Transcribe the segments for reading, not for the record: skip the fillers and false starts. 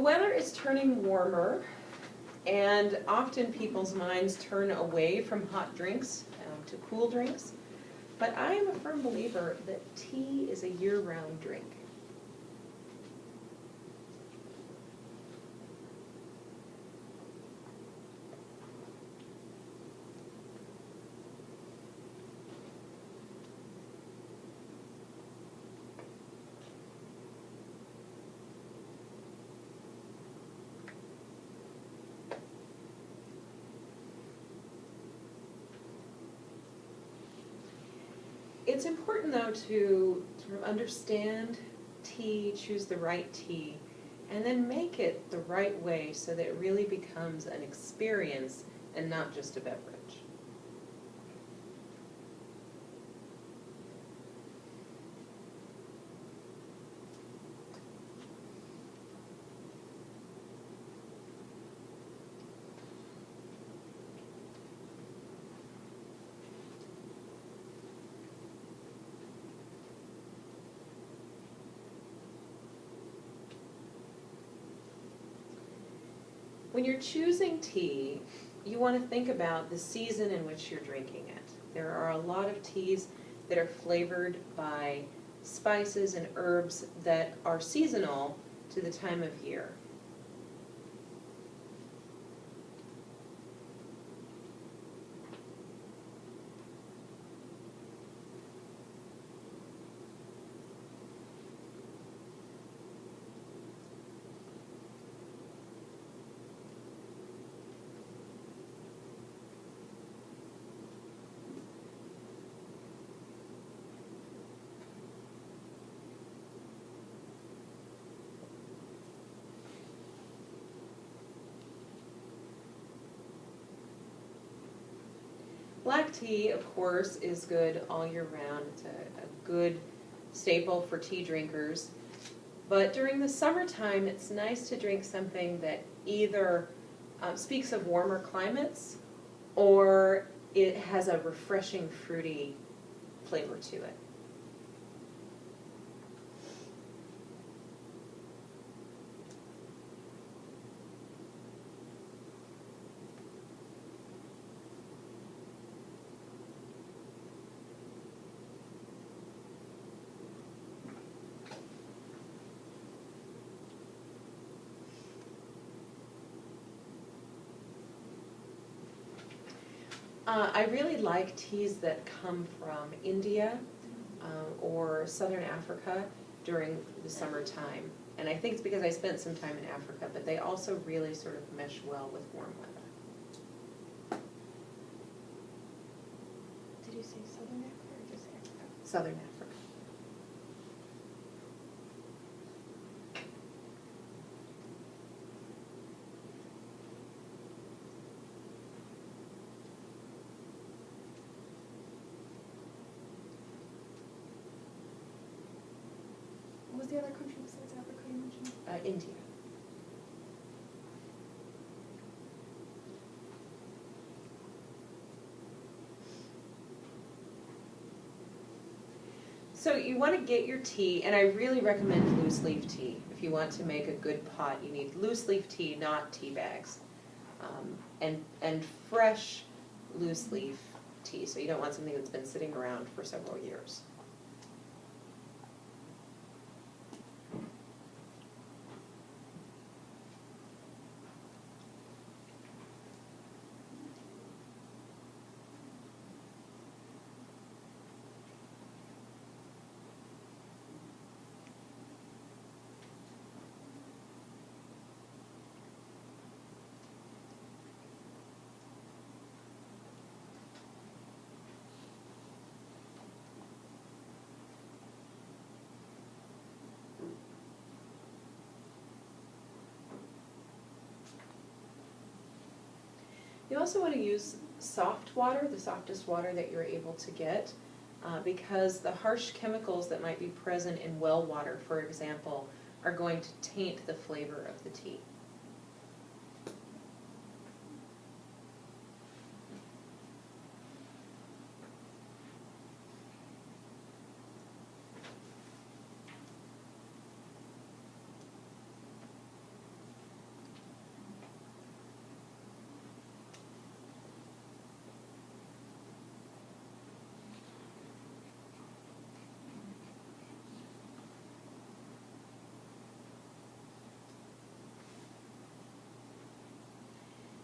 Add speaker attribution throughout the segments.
Speaker 1: The weather is turning warmer, and often people's minds turn away from hot drinks to cool drinks. But I am a firm believer that tea is a year-round drink. It's important, though, to sort of understand tea, choose the right tea, and then make it the right way so that it really becomes an experience and not just a beverage. When you're choosing tea, you want to think about the season in which you're drinking it. There are a lot of teas that are flavored by spices and herbs that are seasonal to the time of year. Black tea, of course, is good all year round. It's a good staple for tea drinkers. But during the summertime, it's nice to drink something that either speaks of warmer climates or it has a refreshing, fruity flavor to it. I really like teas that come from India or Southern Africa during the summertime. And I think it's because I spent some time in Africa, but they also really sort of mesh well with warm weather.
Speaker 2: Did you say Southern Africa or just Africa?
Speaker 1: Southern Africa.
Speaker 2: What was the other country besides Africa you mentioned?
Speaker 1: India. So you want to get your tea, and I really recommend loose leaf tea. If you want to make a good pot, you need loose leaf tea, not tea bags. And fresh loose leaf tea, so you don't want something that's been sitting around for several years. You also want to use soft water, the softest water that you're able to get, because the harsh chemicals that might be present in well water, for example, are going to taint the flavor of the tea.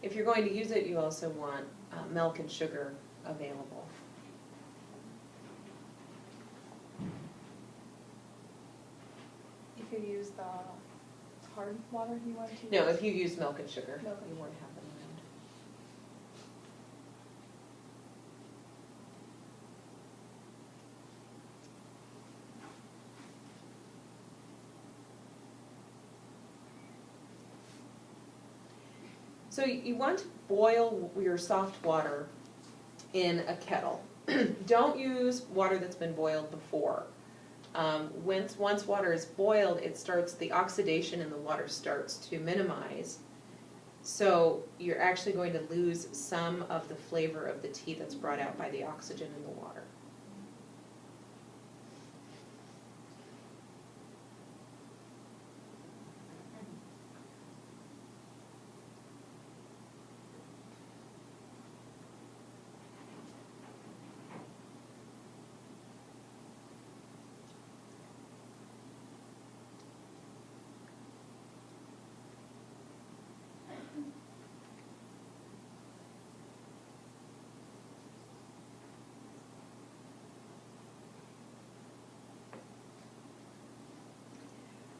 Speaker 1: If you're going to use it, you also want milk and sugar available.
Speaker 2: If you use the hard water, you want to
Speaker 1: No,
Speaker 2: use?
Speaker 1: if you use milk and sugar,
Speaker 2: Milk and
Speaker 1: you won't have them around. So you want to boil your soft water in a kettle. Don't use water that's been boiled before. Once water is boiled, the oxidation in the water starts to minimize. So you're actually going to lose some of the flavor of the tea that's brought out by the oxygen in the water.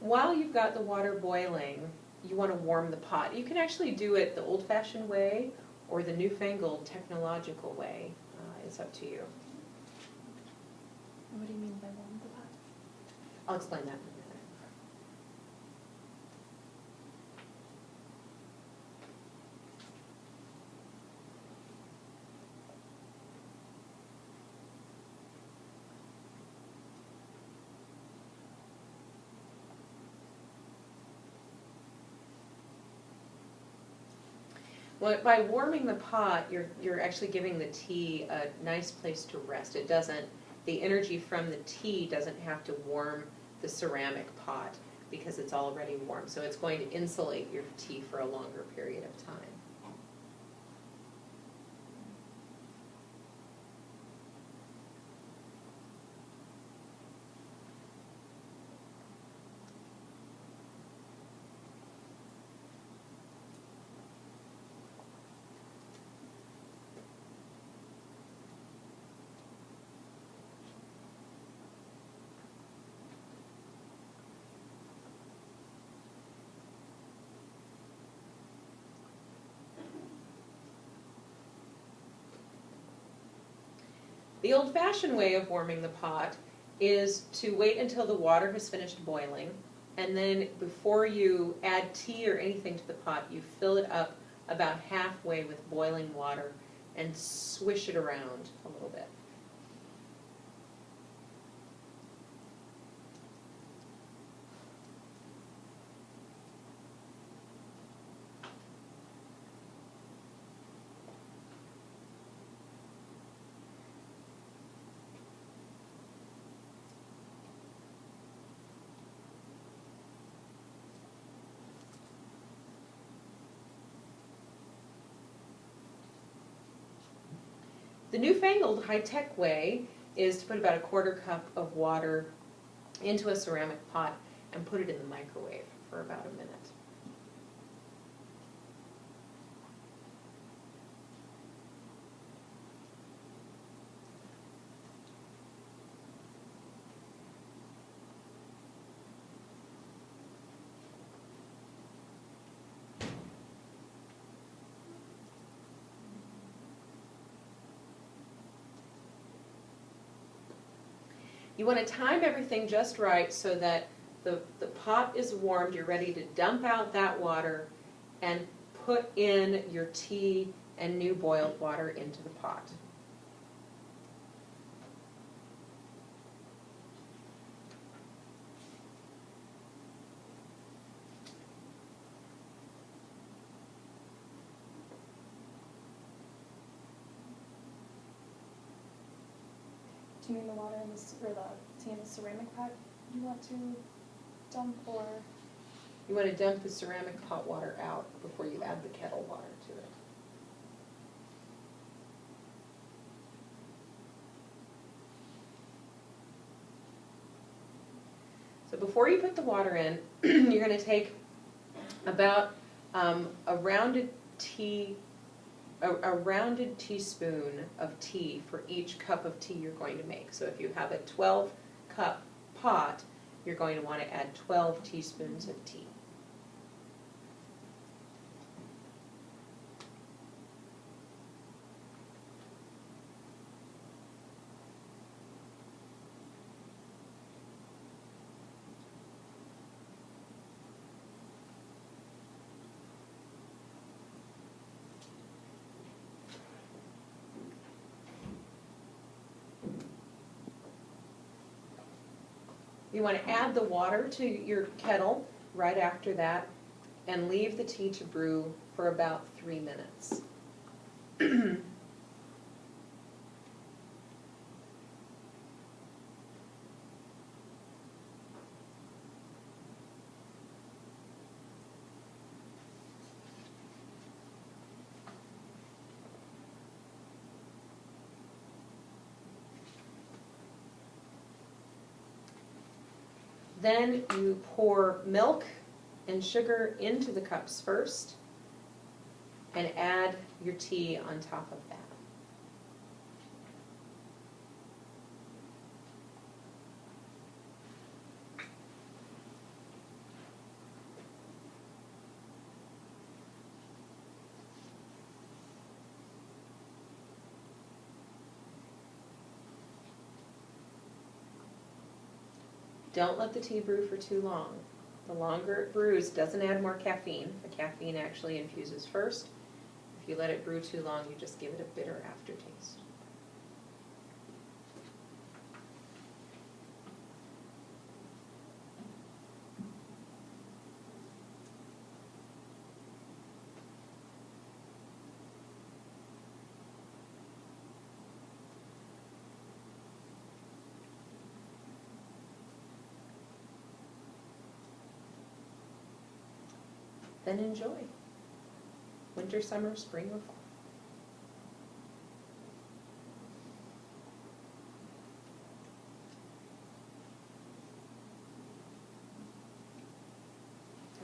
Speaker 1: While you've got the water boiling, you want to warm the pot. You can actually do it the old-fashioned way or the newfangled technological way. It's up to you.
Speaker 2: What do you mean by warm the pot?
Speaker 1: I'll explain that in a minute. Well, by warming the pot, you're actually giving the tea a nice place to rest. The energy from the tea doesn't have to warm the ceramic pot because it's already warm. So it's going to insulate your tea for a longer period of time. The old-fashioned way of warming the pot is to wait until the water has finished boiling, and then before you add tea or anything to the pot, you fill it up about halfway with boiling water and swish it around a little bit. The newfangled high-tech way is to put about a quarter cup of water into a ceramic pot and put it in the microwave for about a minute. You want to time everything just right so that the pot is warmed, you're ready to dump out that water and put in your tea and new boiled water into the pot.
Speaker 2: Do you mean the water in or the tea in the ceramic pot you want to dump, or?
Speaker 1: You want to dump the ceramic pot water out before you add the kettle water to it. So before you put the water in, you're going to take about a rounded a rounded teaspoon of tea for each cup of tea you're going to make. So if you have a 12-cup pot, you're going to want to add 12 teaspoons of tea. You want to add the water to your kettle right after that and leave the tea to brew for about 3 minutes. Then you pour milk and sugar into the cups first and add your tea on top of that. Don't let the tea brew for too long. The longer it brews, doesn't add more caffeine. The caffeine actually infuses first. If you let it brew too long, you just give it a bitter aftertaste. Then enjoy. Winter, summer, spring, or fall.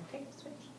Speaker 1: Okay, switch.